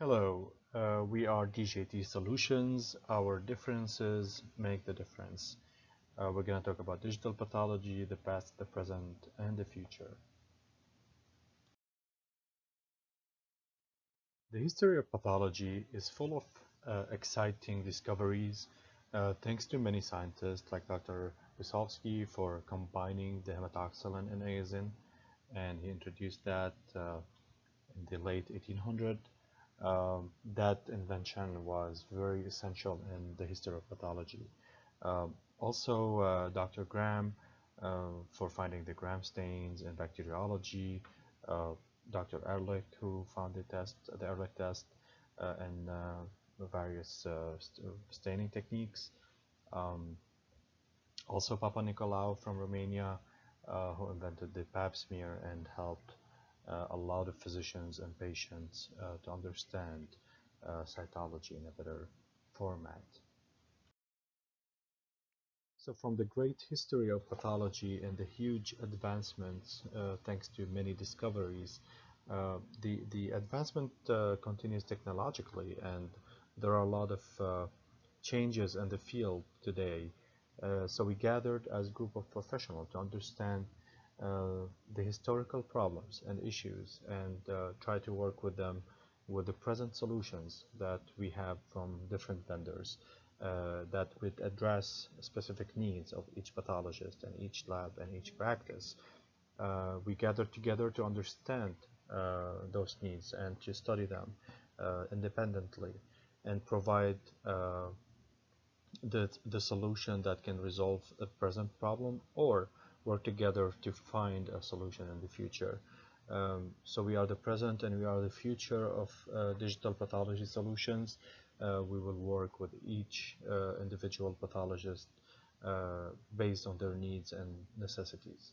Hello, we are DJT Solutions. Our differences make the difference. We're going to talk about digital pathology, the past, the present, and the future. The history of pathology is full of exciting discoveries, thanks to many scientists like Dr. Wysowski for combining the hematoxylin and azisin, and he introduced that in the late 1800s. That invention was very essential in the history of pathology. Also, Dr. Graham for finding the Gram stains in bacteriology, uh, Dr. Ehrlich who found the Ehrlich test, and various staining techniques. Um, Also, Papa Nicolau from Romania, who invented the Pap smear and helped a lot of physicians and patients to understand cytology in a better format. So from the great history of pathology and the huge advancements, thanks to many discoveries, the advancement continues technologically, and there are a lot of changes in the field today. So we gathered as a group of professionals to understand the historical problems and issues and try to work with them with the present solutions that we have from different vendors that would address specific needs of each pathologist and each lab and each practice. We gathered together to understand those needs and to study them independently and provide the solution that can resolve a present problem or work together to find a solution in the future. So we are the present and we are the future of digital pathology solutions. We will work with each individual pathologist based on their needs and necessities.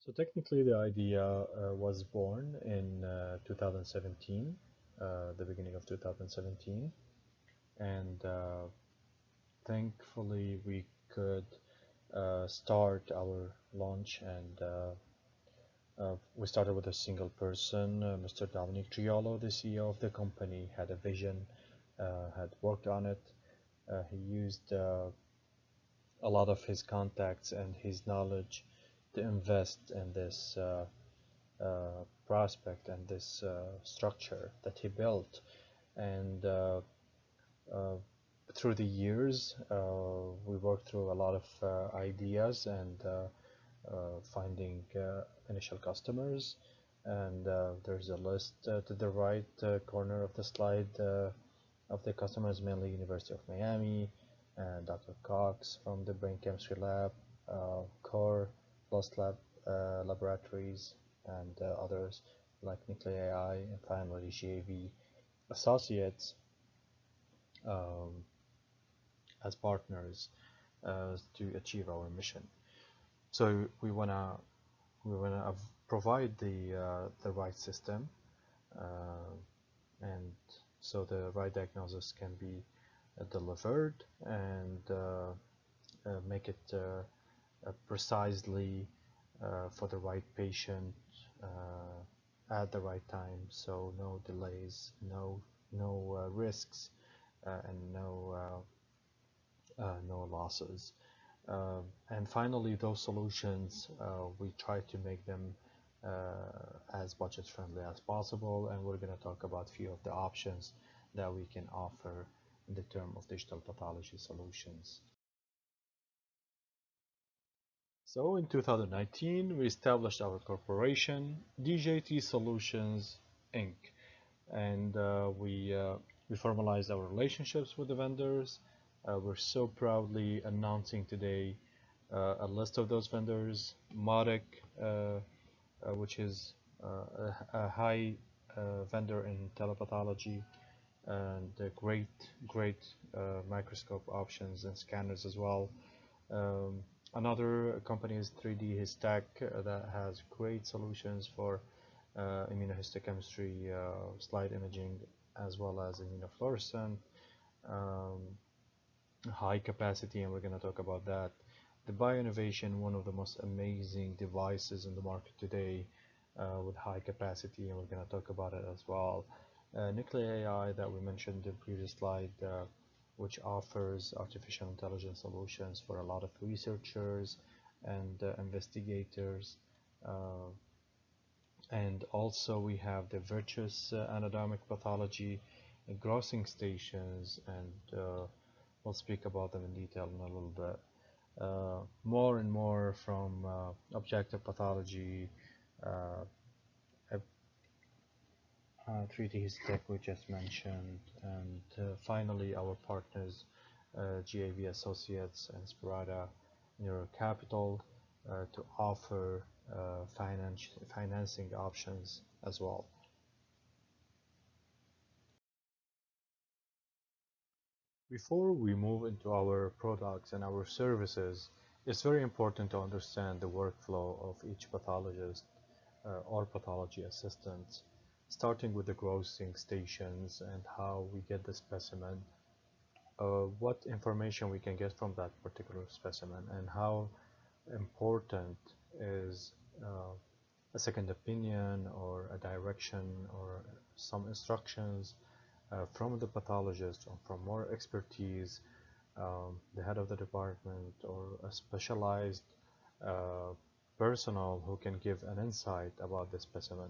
So technically the idea was born in 2017, the beginning of 2017, and thankfully we could start our launch, and we started with a single person, Mr. Dominic Triolo, the CEO of the company, had a vision, had worked on it. He used a lot of his contacts and his knowledge to invest in this prospect and this structure that he built. And uh, through the years, we worked through a lot of ideas and finding initial customers. And there's a list to the right corner of the slide of the customers, mainly University of Miami, and Dr. Cox from the Brain Chemistry Lab, Core, Plus Lab Laboratories, and others like Nuclei AI, and finally GAV Associates um, as partners to achieve our mission. So we wanna provide the right system, uh, and so the right diagnosis can be delivered and make it precisely for the right patient at the right time. So no delays, no risks, and no losses. And finally, those solutions, we try to make them as budget friendly as possible, and we're going to talk about a few of the options that we can offer in the term of digital pathology solutions. So in 2019, we established our corporation, DJT Solutions Inc. And we formalized our relationships with the vendors. We're so proudly announcing today a list of those vendors: Modic, which is a high vendor in telepathology, and great microscope options and scanners as well. Um, Another company is 3D Histech that has great solutions for immunohistochemistry, slide imaging, as well as immunofluorescent, um, high capacity, and we're going to talk about that. The BioInnovation, one of the most amazing devices in the market today, with high capacity, and we're going to talk about it as well. Nuclear AI that we mentioned in the previous slide, which offers artificial intelligence solutions for a lot of researchers and investigators. Uh, and also we have the virtuous anatomic pathology, grossing stations, and we'll speak about them in detail in a little bit. More and more from objective pathology, uh, 3D tech we just mentioned, and finally our partners, GAV Associates and Spirata Neuro Capital, to offer financing options as well. Before we move into our products and our services, it's very important to understand the workflow of each pathologist or pathology assistant, starting with the grossing stations and how we get the specimen, what information we can get from that particular specimen, and how important is a second opinion or a direction or some instructions from the pathologist or from more expertise, the head of the department or a specialized uh, personnel who can give an insight about the specimen.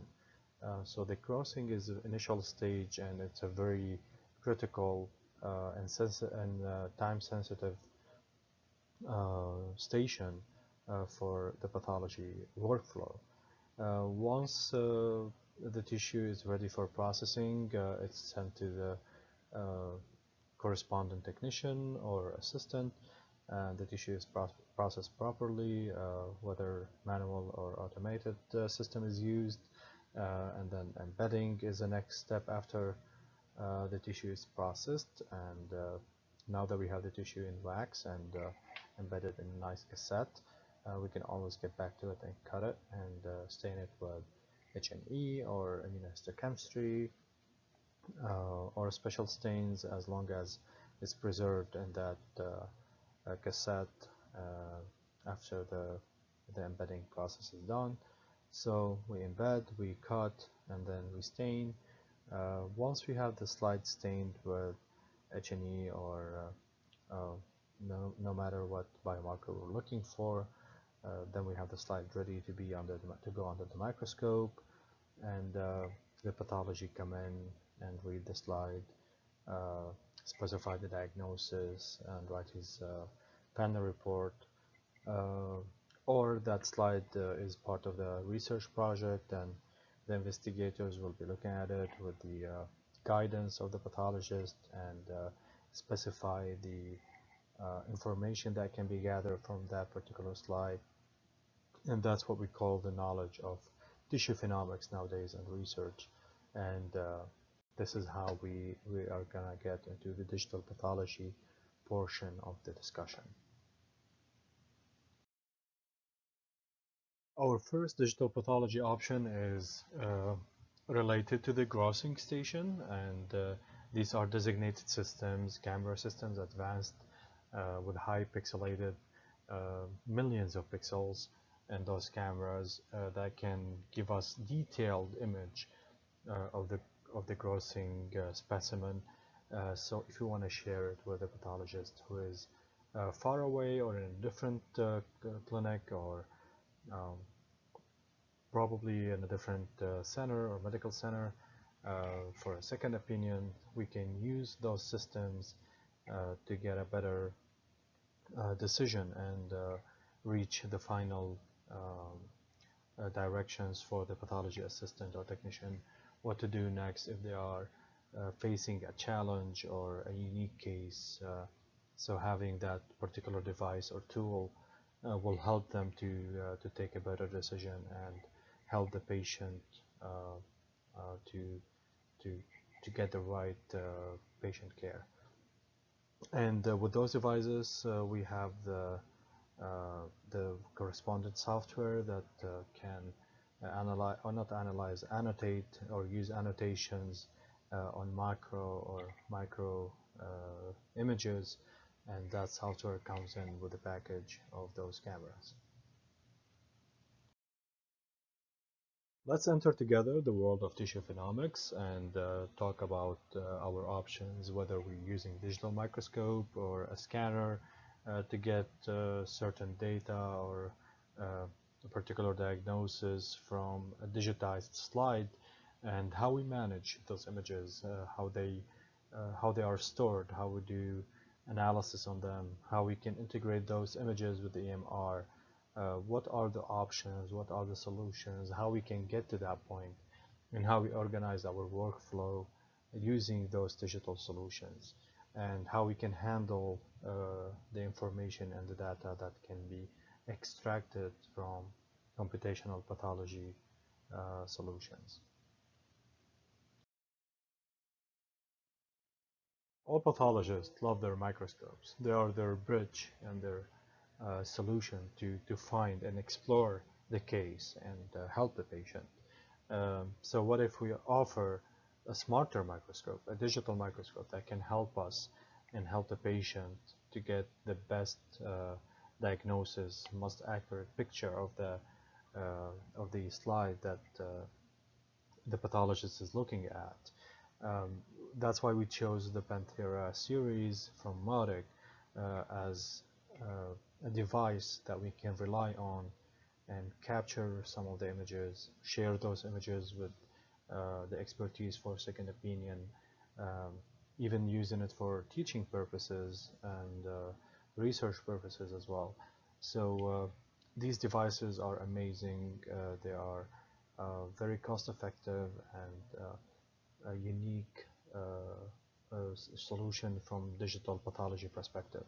So the crossing is the initial stage, and it's a very critical and time-sensitive station for the pathology workflow. Once the tissue is ready for processing, it's sent to the correspondent technician or assistant. The tissue is processed properly, whether manual or automated system is used, and then embedding is the next step after the tissue is processed. And now that we have the tissue in wax and embedded in a nice cassette, we can always get back to it and cut it and stain it with H&E or immunohistochemistry or special stains, as long as it's preserved in that cassette after the embedding process is done. So we embed, we cut, and then we stain. Once we have the slide stained with H&E or no matter what biomarker we're looking for, then we have the slide ready to be to go under the microscope, and the pathology come in and read the slide, uh, specify the diagnosis, and write his panel report. Uh, or that slide is part of the research project, and the investigators will be looking at it with the guidance of the pathologist and specify the information that can be gathered from that particular slide. And that's what we call the knowledge of tissue phenomics nowadays in research. And this is how we are going to get into the digital pathology portion of the discussion. Our first digital pathology option is related to the grossing station, and these are designated systems, camera systems, advanced with high pixelated millions of pixels, and those cameras that can give us detailed image of the grossing specimen. So if you want to share it with a pathologist who is far away or in a different clinic, or um, probably in a different center or medical center for a second opinion, we can use those systems to get a better decision and reach the final directions for the pathology assistant or technician, what to do next if they are facing a challenge or a unique case. So having that particular device or tool will help them to take a better decision and help the patient to to to get the right patient care. And with those devices, we have the correspondent software that can analyze, or not analyze, annotate or use annotations on macro or micro images, and that software comes in with the package of those cameras. Let's enter together the world of tissue phenomics and talk about our options, whether we're using digital microscope or a scanner to get certain data or a particular diagnosis from a digitized slide, and how we manage those images, how they are stored, how we do analysis on them, how we can integrate those images with the EMR, what are the options, what are the solutions, how we can get to that point, and how we organize our workflow using those digital solutions, and how we can handle the information and the data that can be extracted from computational pathology solutions. All pathologists love their microscopes. They are their bridge and their solution to find and explore the case and help the patient. So what if we offer a smarter microscope, a digital microscope that can help us and help the patient to get the best diagnosis, most accurate picture of the slide that the pathologist is looking at. Um, that's why we chose the Panthera series from Modic as a device that we can rely on and capture some of the images, share those images with the expertise for second opinion, um, even using it for teaching purposes and research purposes as well. So these devices are amazing. They are very cost effective and a unique solution from digital pathology perspective.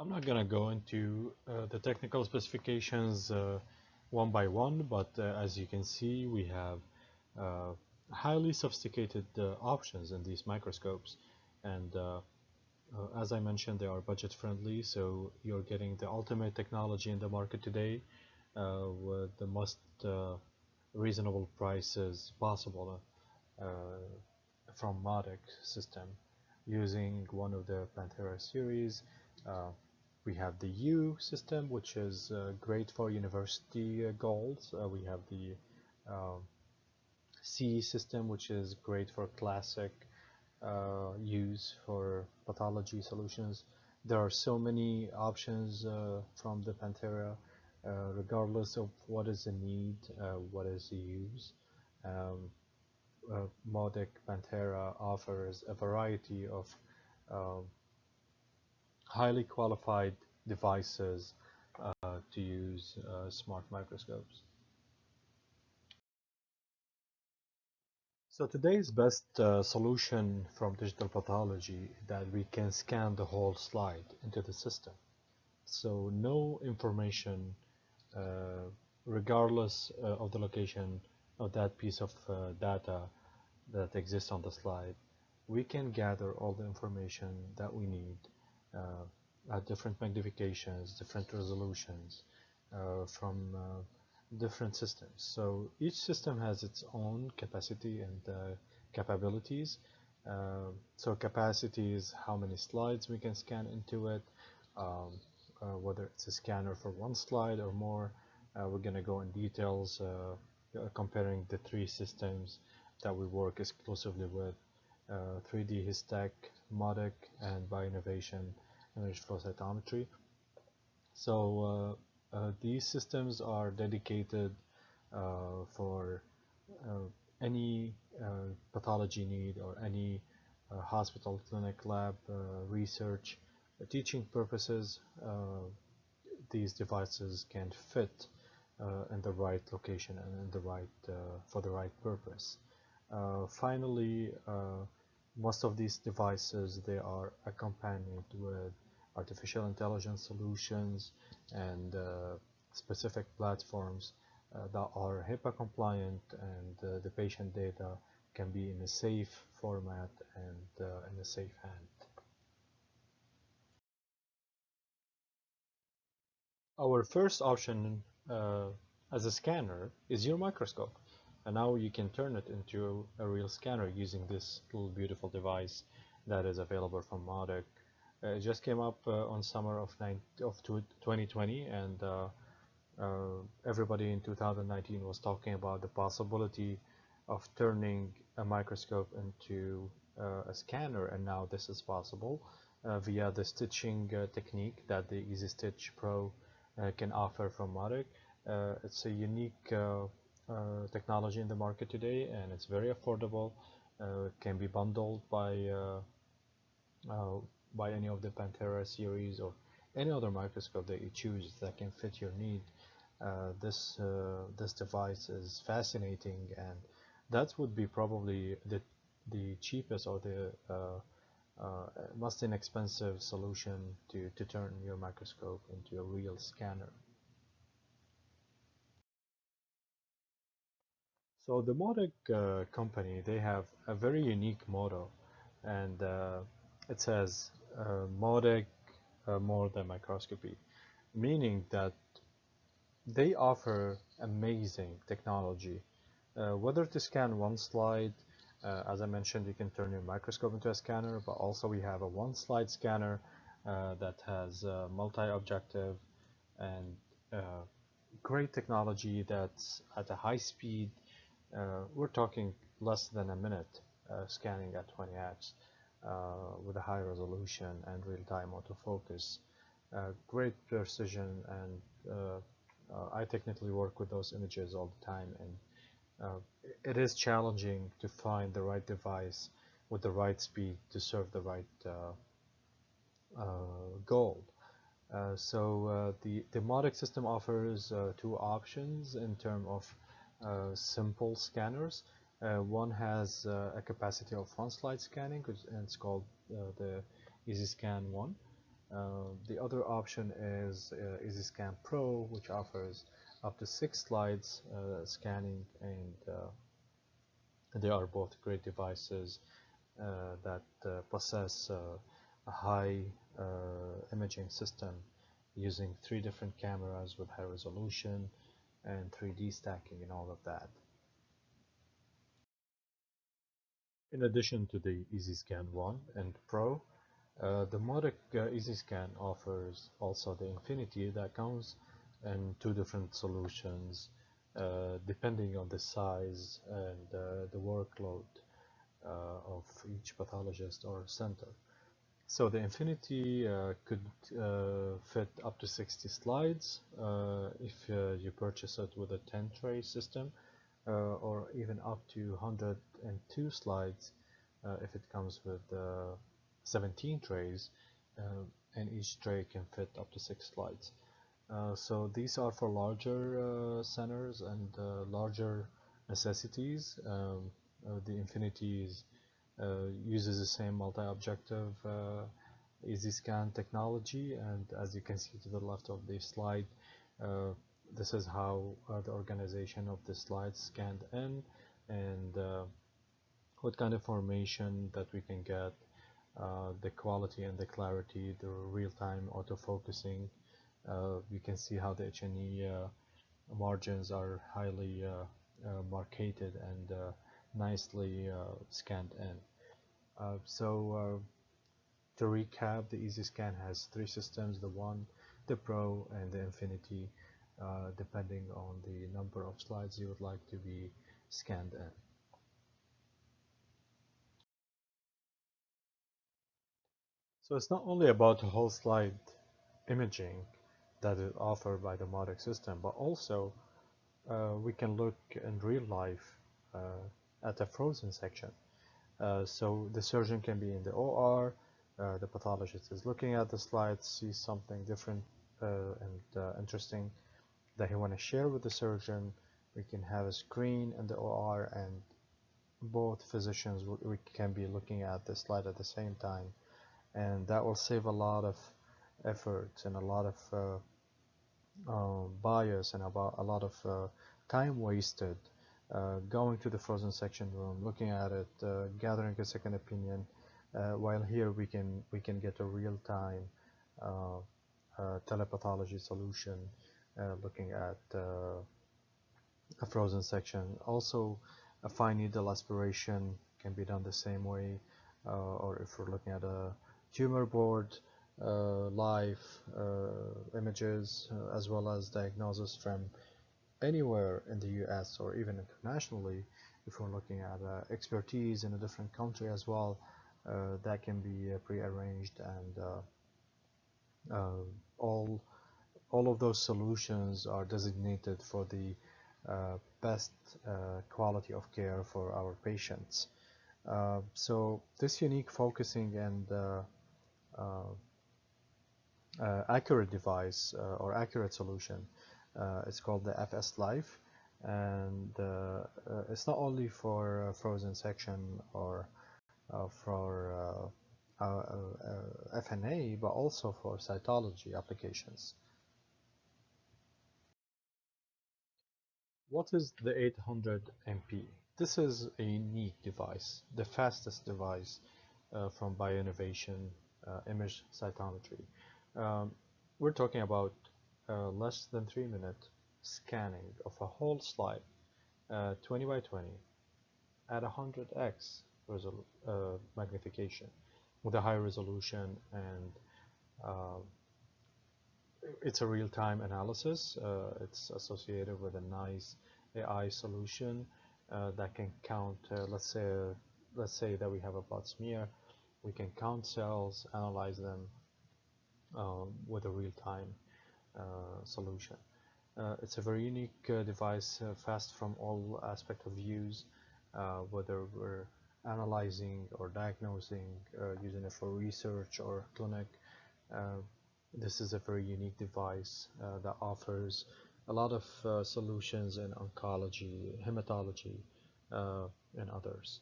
I'm not going to go into the technical specifications one by one, but as you can see, we have uh, highly sophisticated options in these microscopes. And as I mentioned, they are budget friendly, so you're getting the ultimate technology in the market today with the most reasonable prices possible from Modic system using one of the Panthera series. Uh, we have the U system, which is great for university goals. We have the uh, C system, which is great for classic use for pathology solutions. There are so many options from the Panthera, regardless of what is the need, what is the use. Um, Modic Panthera offers a variety of uh, highly qualified devices to use smart microscopes. So today's best solution from digital pathology is that we can scan the whole slide into the system. So no information, uh, regardless of the location of that piece of data that exists on the slide, we can gather all the information that we need at different magnifications, different resolutions from different systems. So each system has its own capacity and capabilities. So capacity is how many slides we can scan into it, um, whether it's a scanner for one slide or more. We're going to go in details comparing the three systems that we work exclusively with, 3D Histech, Modic, and by innovation, image flow cytometry. So these systems are dedicated for any pathology need or any hospital, clinic, lab, research, teaching purposes. These devices can fit in the right location and in the right for the right purpose. Finally, most of these devices they are accompanied with artificial intelligence solutions and specific platforms that are HIPAA compliant and the patient data can be in a safe format and in a safe hand. Our first option as a scanner is your microscope. And now you can turn it into a real scanner using this little beautiful device that is available from Modic. It just came up on summer of 2020, and everybody in 2019 was talking about the possibility of turning a microscope into a scanner, and now this is possible via the stitching technique that the Easy Stitch Pro can offer from Mautic. It's a unique technology in the market today, and it's very affordable. It can be bundled uh, by any of the Pantera series or any other microscope that you choose that can fit your need. This device is fascinating, and that would be probably the cheapest or the most inexpensive solution to turn your microscope into a real scanner. So the Modic company, they have a very unique motto, and it says Modic more than microscopy, meaning that they offer amazing technology. Whether to scan one slide, as I mentioned, you can turn your microscope into a scanner, but also we have a one slide scanner that has multi-objective and uh, great technology that's at a high speed. We're talking less than a minute scanning at 20x with a high resolution and real-time autofocus. Great precision, and I technically work with those images all the time, and it is challenging to find the right device with the right speed to serve the right goal. The Modic system offers two options in terms of simple scanners. One has a capacity of one slide scanning, and it's called the EasyScan 1. The other option is EasyScan Pro, which offers up to 6 slides scanning, and they are both great devices that possess a high imaging system using 3 different cameras with high resolution and 3D stacking and all of that. In addition to the EasyScan 1 and Pro, the Modic EasyScan offers also the Infinity that comes in 2 different solutions depending on the size and the workload of each pathologist or center. So the Infinity could fit up to 60 slides if you purchase it with a 10 tray system, or even up to 102 slides if it comes with 17 trays, uh, and each tray can fit up to 6 slides. So these are for larger centers and larger necessities. The Infinities uses the same multi-objective easy scan technology, and as you can see to the left of the slide, uh, this is how the organization of the slides scanned in, and what kind of information that we can get, the quality and the clarity, the real-time autofocusing. You can see how the H&E margins are highly marketed and nicely scanned in. To recap, the EasyScan has 3 systems: the One, the Pro, and the Infinity, depending on the number of slides you would like to be scanned in. So it's not only about whole slide imaging that is offered by the Modic system, but also we can look in real life at a frozen section. So the surgeon can be in the OR, the pathologist is looking at the slides, sees something different and interesting that he want to share with the surgeon. We can have a screen in the OR, and both physicians we can be looking at the slide at the same time, and that will save a lot of effort and a lot of bias and about a lot of time wasted going to the frozen section room, looking at it, gathering a second opinion. While here we can get a real-time uh, telepathology solution, looking at a frozen section. Also, a fine needle aspiration can be done the same way, or if we're looking at a tumor board, live images, as well as diagnosis from anywhere in the US or even internationally. If we're looking at expertise in a different country as well, that can be pre-arranged, and uh, all all of those solutions are designated for the best quality of care for our patients. So this unique focusing and uh, accurate device or accurate solution, it's called the FS Life, and it's not only for frozen section or for FNA, but also for cytology applications. What is the 800 MP? This is a unique device, the fastest device from bioinnovation image cytometry. Um, we're talking about less than 3 minute scanning of a whole slide, 20 by 20, at 100x magnification with a high resolution, and uh, it's a real-time analysis. It's associated with a nice AI solution that can count. Let's say that we have a blood smear. We can count cells, analyze them with a real-time solution. It's a very unique device, fast from all aspect of use, whether we're analyzing or diagnosing, using it for research or clinic. Uh, this is a very unique device that offers a lot of solutions in oncology, hematology, uh, and others.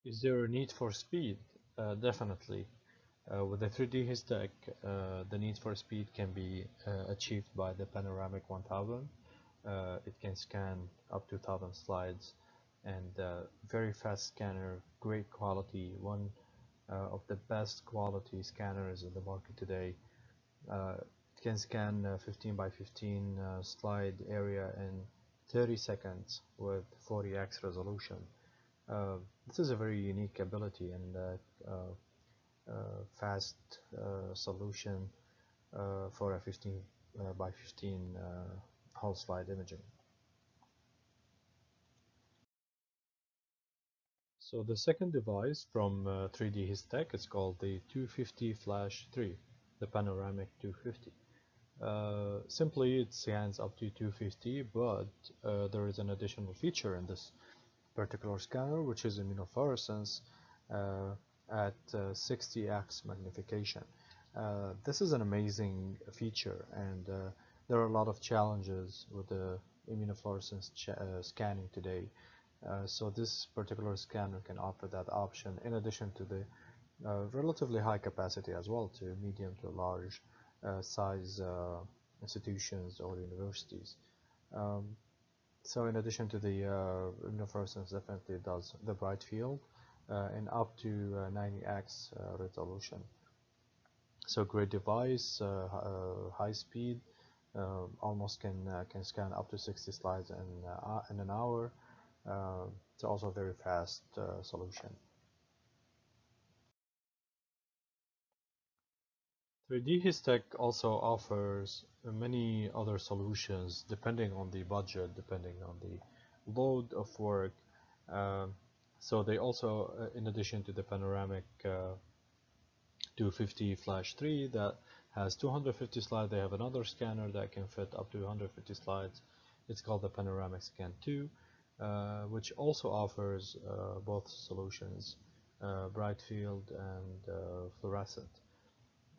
Is there a need for speed? Definitely. With the 3D Histech, the need for speed can be achieved by the Panoramic 1000. It can scan up to 1000 slides, and very fast scanner, great quality, one of the best quality scanners in the market today. It can scan 15 by 15 slide area in 30 seconds with 40x resolution. Uh, this is a very unique ability and fast solution for a 15 by 15 whole slide imaging. So the second device from 3D Histech is called the 250 Flash 3, the Panoramic 250. Simply it scans up to 250, but there is an additional feature in this particular scanner, which is immunofluorescence uh, at 60x magnification. This is an amazing feature, and there are a lot of challenges with the immunofluorescence scanning today. So this particular scanner can offer that option in addition to the relatively high capacity as well to medium to large size institutions or universities. Um, so in addition to the immunofluorescence, definitely does the bright field in up to 90x resolution. So great device, high speed, almost can scan up to 60 slides in an hour. It's also a very fast solution. 3D Histech also offers many other solutions depending on the budget, depending on the load of work. Um, so they also, in addition to the panoramic 250 Flash 3 that has 250 slides, they have another scanner that can fit up to 150 slides. It's called the Panoramic Scan 2, which also offers both solutions, bright field and fluorescent.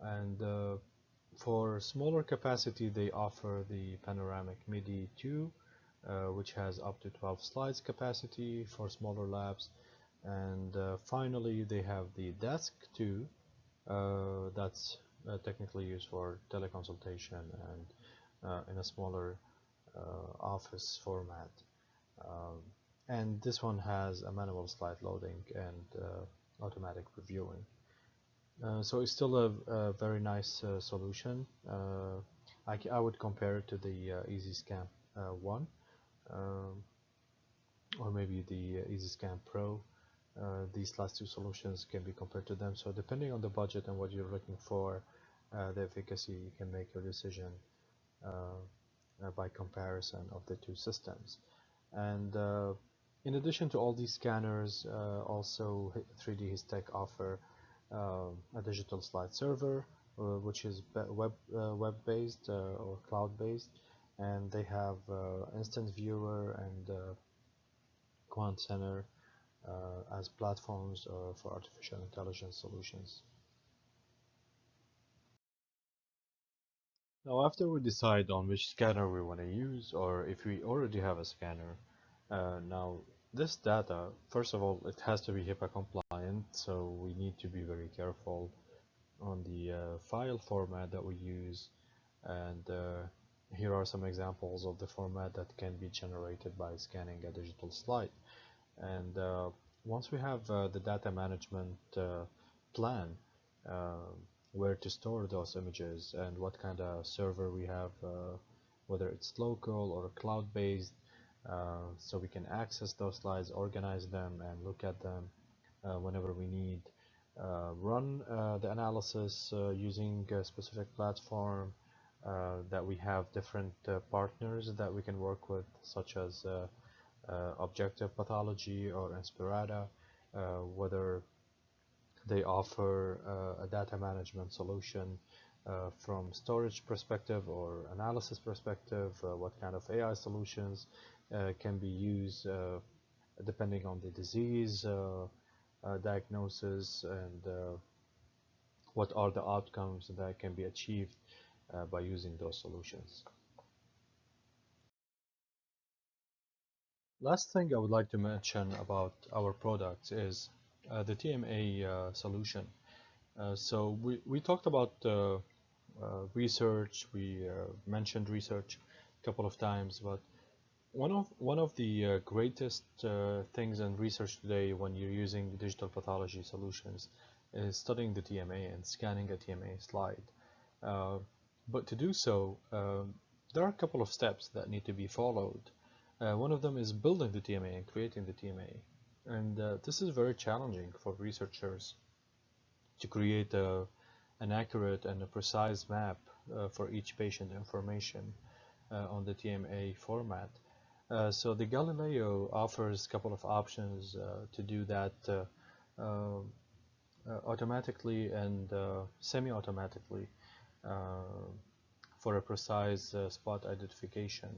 And for smaller capacity, they offer the Panoramic MIDI 2, which has up to 12 slides capacity for smaller labs. And finally, they have the Desk 2, that's technically used for teleconsultation and in a smaller office format. Um, and this one has a manual slide loading and automatic reviewing. So it's still a very nice solution. I would compare it to the EasyScan 1, um, or maybe the EasyScan Pro. these last two solutions can be compared to them. So depending on the budget and what you're looking for, the efficacy, you can make your decision by comparison of the two systems. And in addition to all these scanners, also 3D Histech offer a digital slide server, which is web-based or cloud-based, and they have instant viewer and quant center as platforms for artificial intelligence solutions. Now, after we decide on which scanner we want to use, or if we already have a scanner, now this data, first of all, it has to be HIPAA compliant, so we need to be very careful on the file format that we use. And here are some examples of the format that can be generated by scanning a digital slide. And once we have the data management plan, uh, where to store those images and what kind of server we have, whether it's local or cloud-based, so we can access those slides, organize them, and look at them whenever we need. Run the analysis using a specific platform that we have different partners that we can work with, such as objective pathology or Inspirata, whether they offer a data management solution from storage perspective or analysis perspective, what kind of AI solutions can be used depending on the disease diagnosis, and what are the outcomes that can be achieved by using those solutions. Last thing I would like to mention about our products is the TMA solution. So we talked about research, we mentioned research a couple of times, but one of the greatest things in research today when you're using digital pathology solutions is studying the TMA and scanning a TMA slide. But to do so, there are a couple of steps that need to be followed. One of them is building the TMA and creating the TMA. And this is very challenging for researchers to create an accurate and a precise map for each patient information on the TMA format. So the Galileo offers a couple of options to do that uh, automatically and semi-automatically for a precise spot identification.